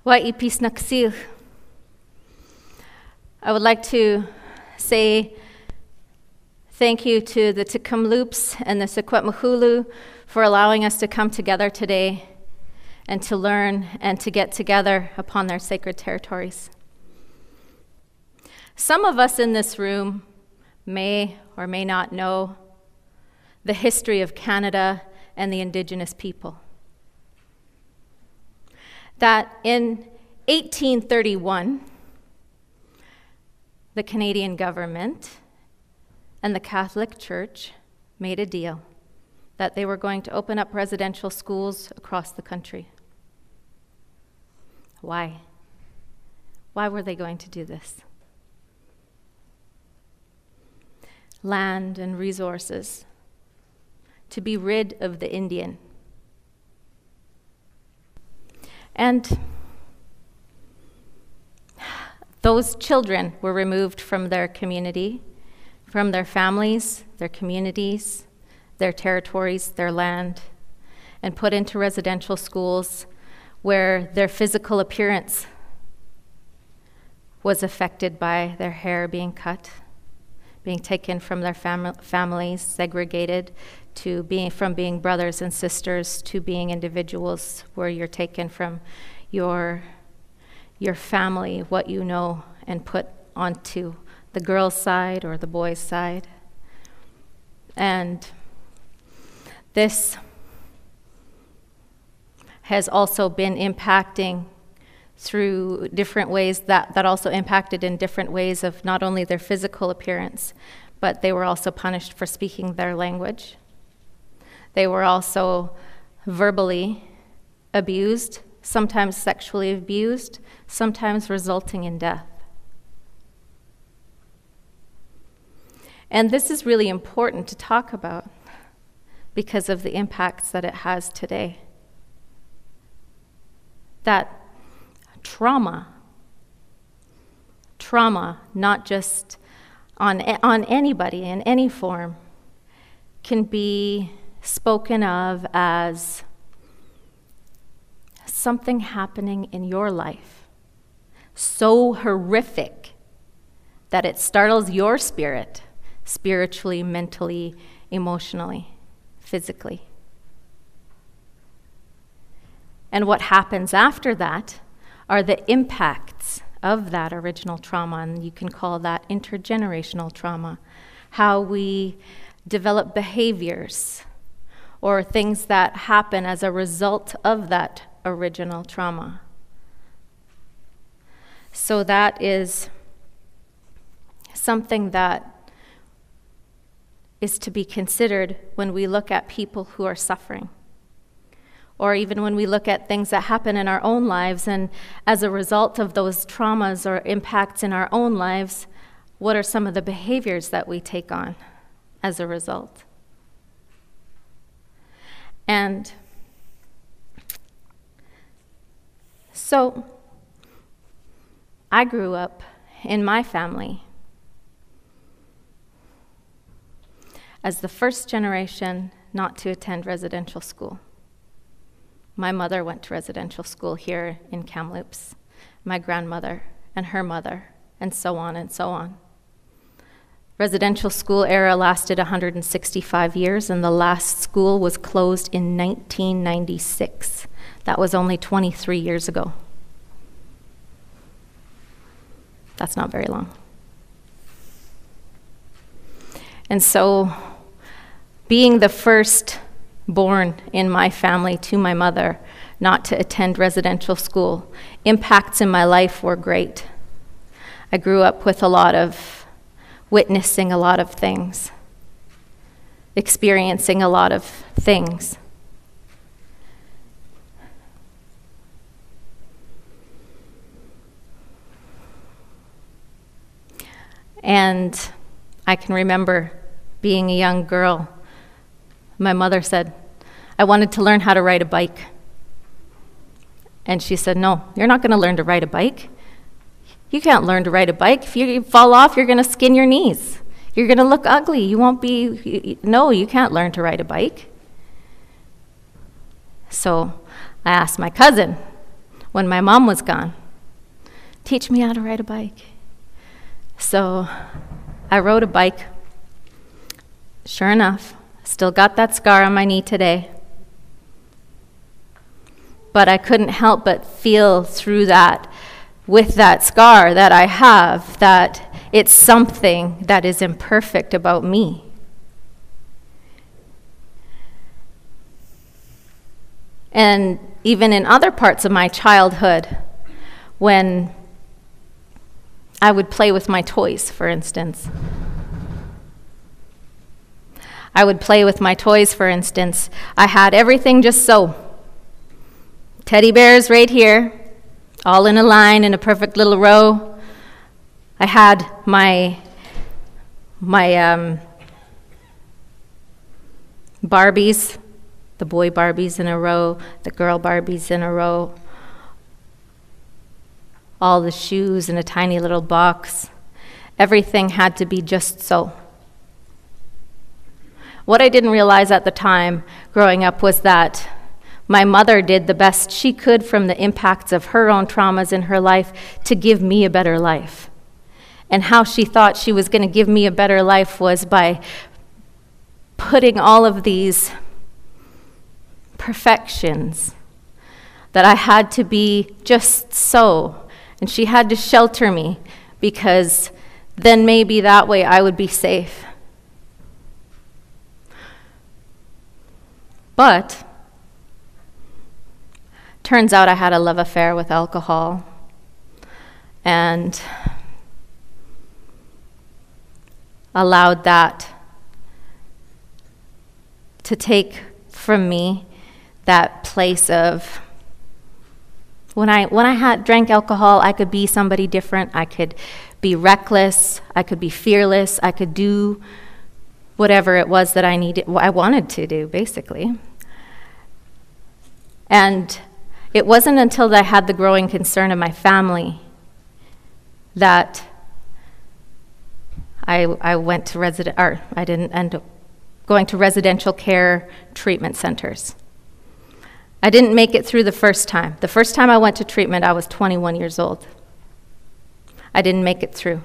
I would like to say thank you to the Tecumloops and the Secwepemcúlecw for allowing us to come together today and to learn and to get together upon their sacred territories. Some of us in this room may or may not know the history of Canada and the Indigenous people. That in 1831, the Canadian government and the Catholic Church made a deal that they were going to open up residential schools across the country. Why? Why were they going to do this? Land and resources, to be rid of the Indian. And those children were removed from their community, from their families, their communities, their territories, their land, and put into residential schools where their physical appearance was affected by their hair being cut, being taken from their families, segregated, from being brothers and sisters to being individuals where you're taken from your family, what you know, and put onto the girl's side or the boy's side. And this has also been impacting through different ways, that also impacted in different ways of not only their physical appearance, but they were also punished for speaking their language. They were also verbally abused, sometimes sexually abused, sometimes resulting in death. And this is really important to talk about because of the impacts that it has today. That trauma, not just on anybody in any form, can be spoken of as something happening in your life so horrific that it startles your spirit, spiritually, mentally, emotionally, physically. And what happens after that are the impacts of that original trauma, and you can call that intergenerational trauma, how we develop behaviors or things that happen as a result of that original trauma. So that is something that is to be considered when we look at people who are suffering, or even when we look at things that happen in our own lives, and as a result of those traumas or impacts in our own lives, what are some of the behaviors that we take on as a result? And so I grew up in my family as the first generation not to attend residential school. My mother went to residential school here in Kamloops, my grandmother and her mother, and so on and so on. Residential school era lasted 165 years, and the last school was closed in 1996. That was only 23 years ago. That's not very long. And so, being the first born in my family to my mother not to attend residential school, impacts in my life were great. I grew up with witnessing a lot of things, experiencing a lot of things. And I can remember being a young girl, my mother said, I wanted to learn how to ride a bike. And she said, no, you're not going to learn to ride a bike. You can't learn to ride a bike. If you fall off, you're going to skin your knees. You're going to look ugly. You won't be, no, you can't learn to ride a bike. So I asked my cousin, when my mom was gone. Teach me how to ride a bike. So I rode a bike. Sure enough, still got that scar on my knee today. But I couldn't help but feel through that, with that scar that I have, that it's something that is imperfect about me. And even in other parts of my childhood, when I would play with my toys, for instance. I had everything just so. Teddy bears right here, all in a line in a perfect little row. I had my Barbies, the boy Barbies in a row, the girl Barbies in a row, all the shoes in a tiny little box. Everything had to be just so. What I didn't realize at the time growing up was that my mother did the best she could from the impacts of her own traumas in her life to give me a better life. And how she thought she was going to give me a better life was by putting all of these perfections that I had to be just so. And she had to shelter me because then maybe that way I would be safe. But turns out I had a love affair with alcohol, and allowed that to take from me that place of when I drank alcohol, I could be somebody different. I could be reckless. I could be fearless. I could do whatever it was that I wanted to do, basically. And it wasn't until I had the growing concern of my family that I went to I didn't end up going to residential care treatment centers. I didn't make it through the first time. The first time I went to treatment, I was 21 years old. I didn't make it through.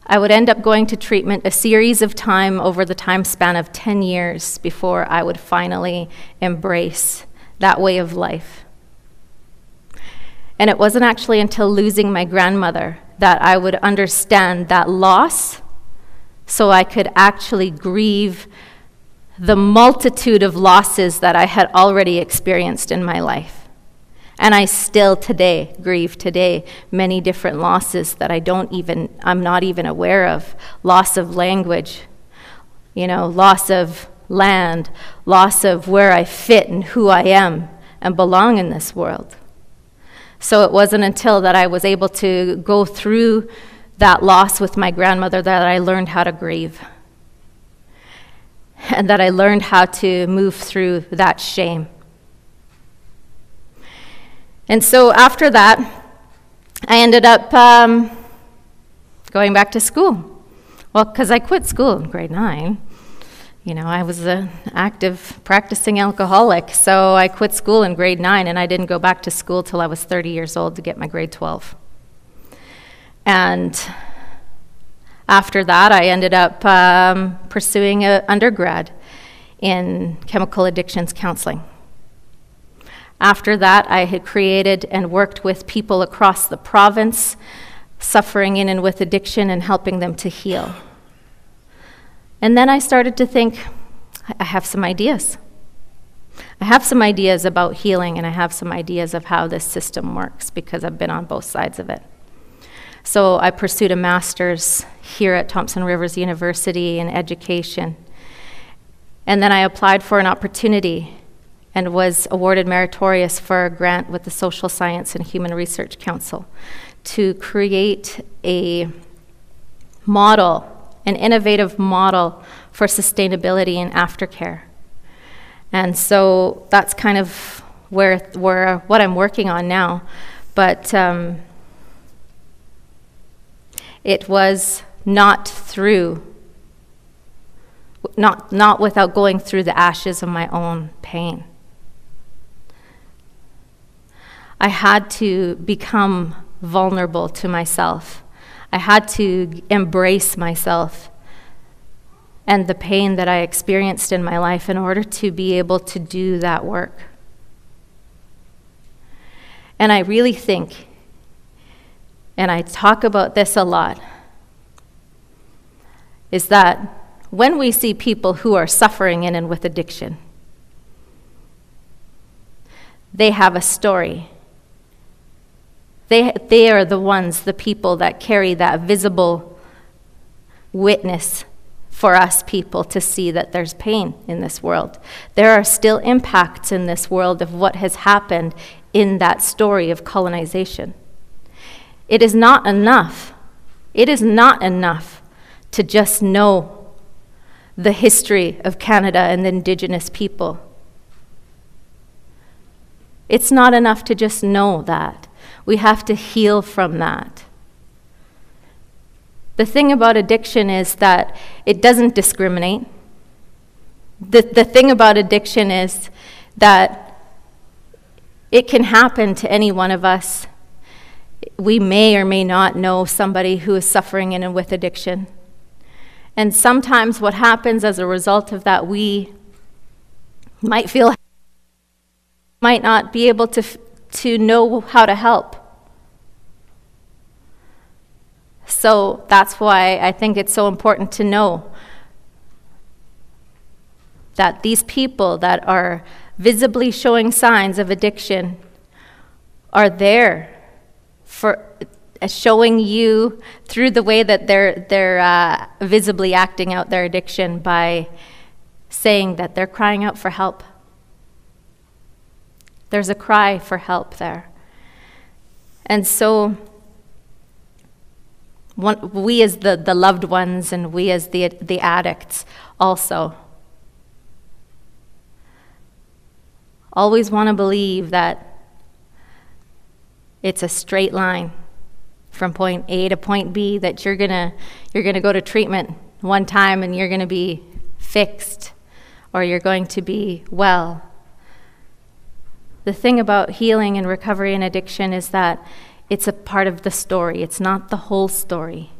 I would end up going to treatment a series of time over the time span of 10 years before I would finally embrace that way of life. And it wasn't actually until losing my grandmother that I would understand that loss, so I could actually grieve the multitude of losses that I had already experienced in my life. And I still today grieve many different losses that I'm not even aware of. Loss of language, loss of land, loss of where I fit and who I am and belong in this world. So it wasn't until that I was able to go through that loss with my grandmother that I learned how to grieve. And that I learned how to move through that shame. And so after that, I ended up going back to school. Well, because I quit school in grade 9. I was an active practicing alcoholic, so I quit school in grade 9, and I didn't go back to school till I was 30 years old to get my grade 12. And after that, I ended up pursuing an undergrad in chemical addictions counseling. After that, I had created and worked with people across the province, suffering in and with addiction and helping them to heal. And then I started to think, I have some ideas. I have some ideas about healing, and I have some ideas of how this system works because I've been on both sides of it. So I pursued a master's here at Thompson Rivers University in education. And then I applied for an opportunity and was awarded meritorious for a grant with the Social Science and Human Research Council to create a model, an innovative model for sustainability in aftercare. And so that's kind of where what I'm working on now. But it was not without going through the ashes of my own pain. I had to become vulnerable to myself. I had to embrace myself and the pain that I experienced in my life in order to be able to do that work. And I really think, and I talk about this a lot, is that when we see people who are suffering in and with addiction, they have a story. They are the ones, the people that carry that visible witness for us people to see that there's pain in this world. There are still impacts in this world of what has happened in that story of colonization. It is not enough. It is not enough to just know the history of Canada and the Indigenous people. It's not enough to just know that. We have to heal from that. The thing about addiction is that it doesn't discriminate. The thing about addiction is that it can happen to any one of us. We may or may not know somebody who is suffering in and with addiction. And sometimes what happens as a result of that, we might not be able to know how to help. So that's why I think it's so important to know that these people that are visibly showing signs of addiction are there for showing you through the way that they're visibly acting out their addiction by saying that they're crying out for help. There's a cry for help there. And so we as the loved ones and we as the addicts also always want to believe that it's a straight line from point A to point B, that you're gonna go to treatment one time and you're gonna be fixed, or you're going to be well. The thing about healing and recovery and addiction is that it's a part of the story. It's not the whole story.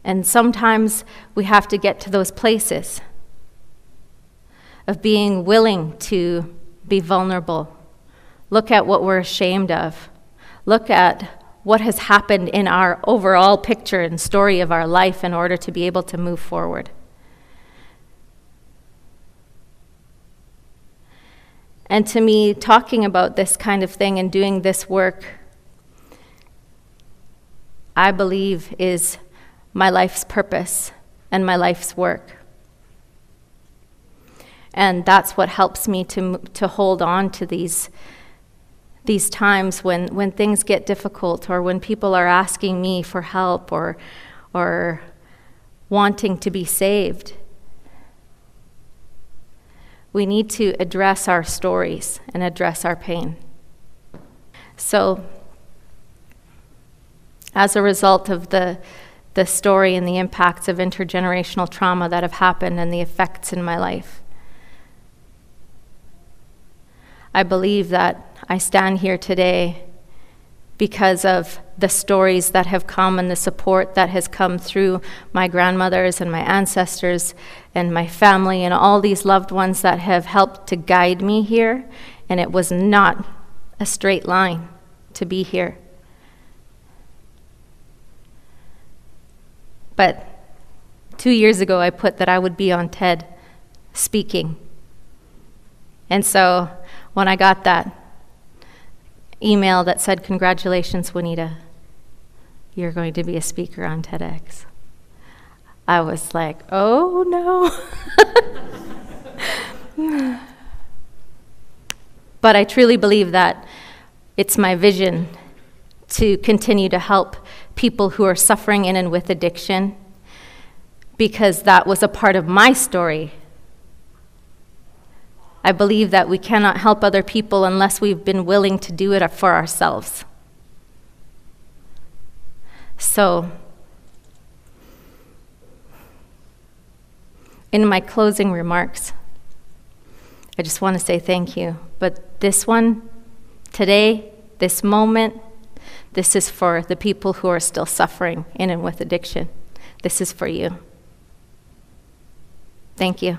And sometimes we have to get to those places of being willing to be vulnerable. Look at what we're ashamed of. Look at what has happened in our overall picture and story of our life in order to be able to move forward. And to me, talking about this kind of thing and doing this work, I believe is my life's purpose and my life's work. And that's what helps me to hold on to these times when things get difficult, or when people are asking me for help or wanting to be saved. We need to address our stories and address our pain. So, as a result of the story and the impacts of intergenerational trauma that have happened and the effects in my life, I believe that I stand here today because of the stories that have come and the support that has come through my grandmothers and my ancestors and my family and all these loved ones that have helped to guide me here. And it was not a straight line to be here. But 2 years ago, I put that I would be on TED speaking. And so when I got that email that said, "Congratulations, Juanita, you're going to be a speaker on TEDx," I was like, oh no. But I truly believe that it's my vision to continue to help people who are suffering in and with addiction, because that was a part of my story. I believe that we cannot help other people unless we've been willing to do it for ourselves. So, in my closing remarks, I just want to say thank you. But this one, today, this moment, this is for the people who are still suffering in and with addiction. This is for you. Thank you.